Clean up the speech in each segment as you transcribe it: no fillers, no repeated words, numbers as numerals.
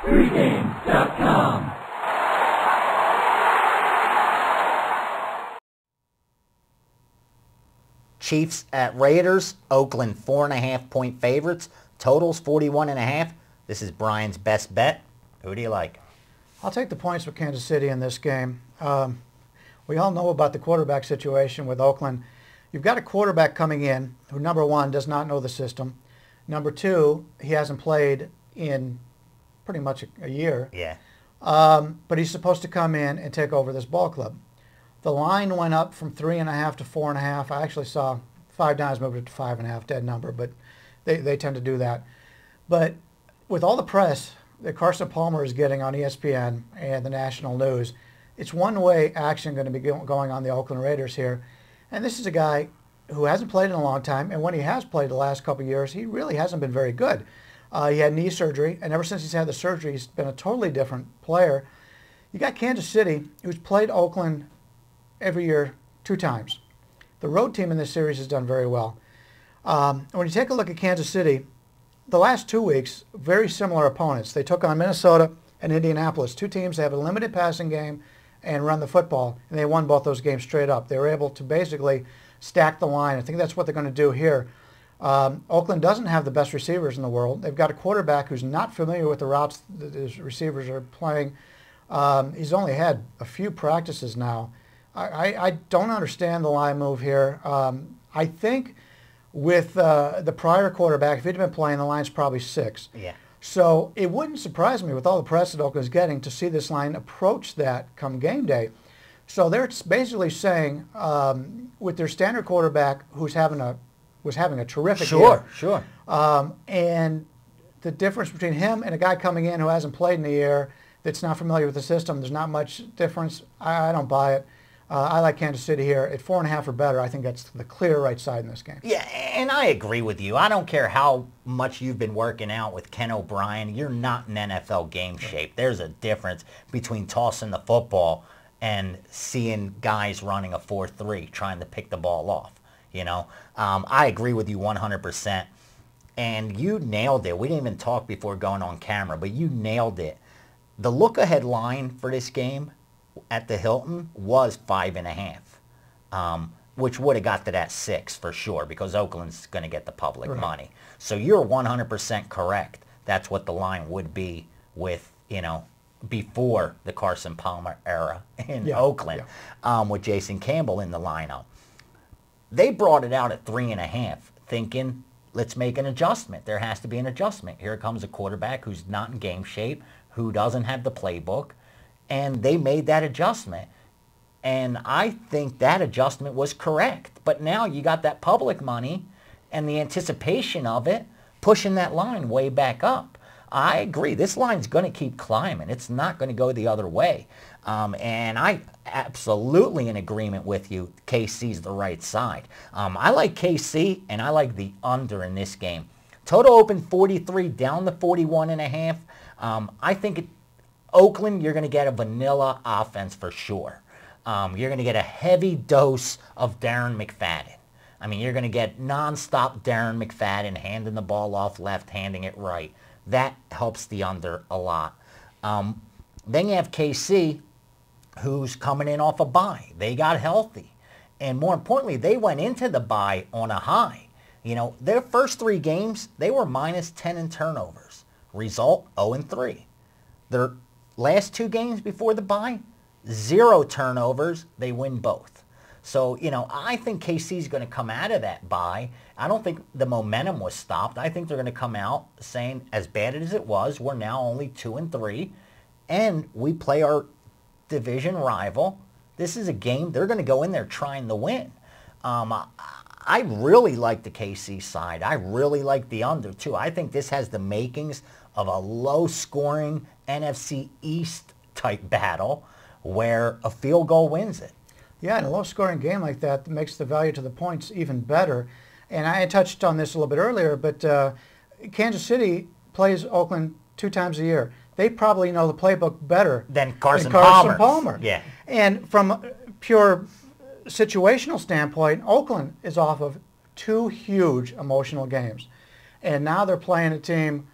Pregame.com. Chiefs at Raiders. Oakland 4.5-point favorites. Totals 41.5. This is Brian's best bet. Who do you like? I'll take the points with Kansas City in this game. We all know about the quarterback situation with Oakland. You've got a quarterback coming in who, number one, does not know the system. Number two, he hasn't played in pretty much a year. Yeah. But he's supposed to come in and take over this ball club. The line went up from 3.5 to 4.5. I actually saw 5 Downs moved it to 5.5, dead number, but they tend to do that. But with all the press that Carson Palmer is getting on ESPN and the national news, it's one-way action going to be going on the Oakland Raiders here. And this is a guy who hasn't played in a long time, and when he has played the last couple of years, he really hasn't been very good. He had knee surgery, and ever since he's had the surgery, he's been a totally different player. You got Kansas City, who's played Oakland every year 2 times. The road team in this series has done very well. When you take a look at Kansas City, the last 2 weeks, very similar opponents. They took on Minnesota and Indianapolis, 2 teams that have a limited passing game and run the football, and they won both those games straight up. They were able to basically stack the line. I think that's what they're going to do here. Oakland doesn't have the best receivers in the world. They've got a quarterback who's not familiar with the routes that his receivers are playing. He's only had a few practices now. I don't understand the line move here. I think with the prior quarterback, if he'd been playing, the line's probably 6. Yeah. So it wouldn't surprise me with all the press that Oakland's getting to see this line approach that come game day. So they're basically saying with their standard quarterback who's having a terrific year. Sure. And the difference between him and a guy coming in who hasn't played in the year, that's not familiar with the system, there's not much difference. I don't buy it. I like Kansas City here at 4.5 or better. I think that's the clear right side in this game. Yeah, and I agree with you. I don't care how much you've been working out with Ken O'Brien. You're not in NFL game shape. There's a difference between tossing the football and seeing guys running a 4-3, trying to pick the ball off. You know, I agree with you 100%. And you nailed it. We didn't even talk before going on camera, but you nailed it. The look-ahead line for this game at the Hilton was 5.5, which would have got to that 6 for sure, because Oakland's going to get the public money. So you're 100% correct. That's what the line would be with, you know, before the Carson Palmer era in Oakland, with Jason Campbell in the lineup. They brought it out at 3.5, thinking, let's make an adjustment. There has to be an adjustment. Here comes a quarterback who's not in game shape, who doesn't have the playbook, and they made that adjustment. And I think that adjustment was correct. But now you got that public money and the anticipation of it pushing that line way back up. I agree. This line's going to keep climbing. It's not going to go the other way. And I absolutely in agreement with you. KC's the right side. I like KC, and I like the under in this game. Total open 43, down to 41.5. I think Oakland, you're going to get a vanilla offense for sure. You're going to get a heavy dose of Darren McFadden. I mean, you're going to get nonstop Darren McFadden handing the ball off left, handing it right. That helps the under a lot. Then you have KC, who's coming in off a bye. They got healthy. And more importantly, they went into the bye on a high. You know, their first 3 games, they were -10 in turnovers. Result, 0-3. Their last 2 games before the bye, 0 turnovers. They win both. So, you know, I think KC's going to come out of that bye. I don't think the momentum was stopped. I think they're going to come out saying, as bad as it was, we're now only 2-3, and we play our division rival. This is a game they're going to go in there trying to win. I really like the KC side. I really like the under, too. I think this has the makings of a low-scoring NFC East type battle where a field goal wins it. Yeah, in a low-scoring game like that makes the value to the points even better. And I touched on this a little bit earlier, but Kansas City plays Oakland 2 times a year. They probably know the playbook better than Carson Palmer. Yeah. And from a pure situational standpoint, Oakland is off of 2 huge emotional games. And now they're playing a team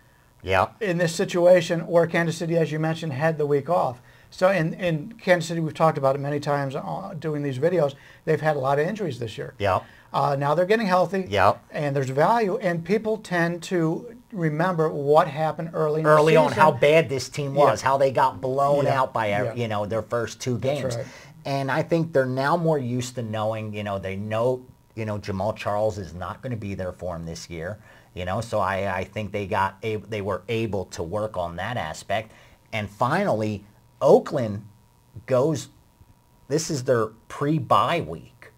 Yeah. in this situation where Kansas City, as you mentioned, had the week off. So in Kansas City, we've talked about it many times doing these videos, they've had a lot of injuries this year. Yeah. Now they're getting healthy. Yeah. And there's value, and people tend to remember what happened early in the Early on, season. how bad this team was, how they got blown Yeah. out by Yeah. you know, their first 2 games. That's right. And I think they're now more used to knowing, you know, they know, you know, Jamal Charles is not going to be there for him this year. You know, so I think they were able to work on that aspect. And finally, Oakland goes, this is their pre-bye week.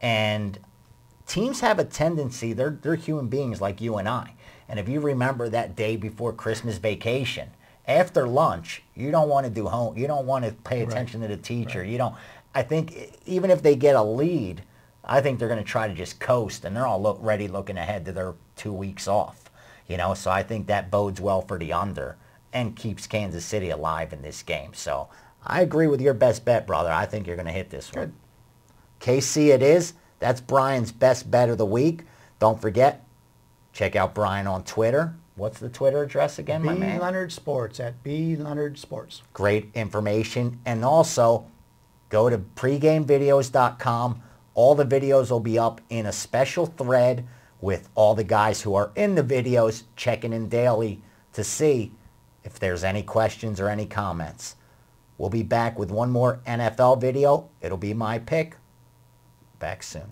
And teams have a tendency, they're human beings like you and I. And if you remember that day before Christmas vacation, after lunch, you don't want to do home, you don't want to pay attention to the teacher. Right. You don't, I think even if they get a lead, I think they're going to try to just coast, and they're all looking ahead to their 2 weeks off. You know, so I think that bodes well for the under and keeps Kansas City alive in this game. So I agree with your best bet, brother. I think you're going to hit this one. KC it is. That's Bryan's best bet of the week. Don't forget, check out Bryan on Twitter. What's the Twitter address again, my man? Leonard Sports, at B Leonard Sports. Great information. And also, go to pregamevideos.com. All the videos will be up in a special thread with all the guys who are in the videos checking in daily to see if there's any questions or any comments. We'll be back with one more NFL video. It'll be my pick. Back soon.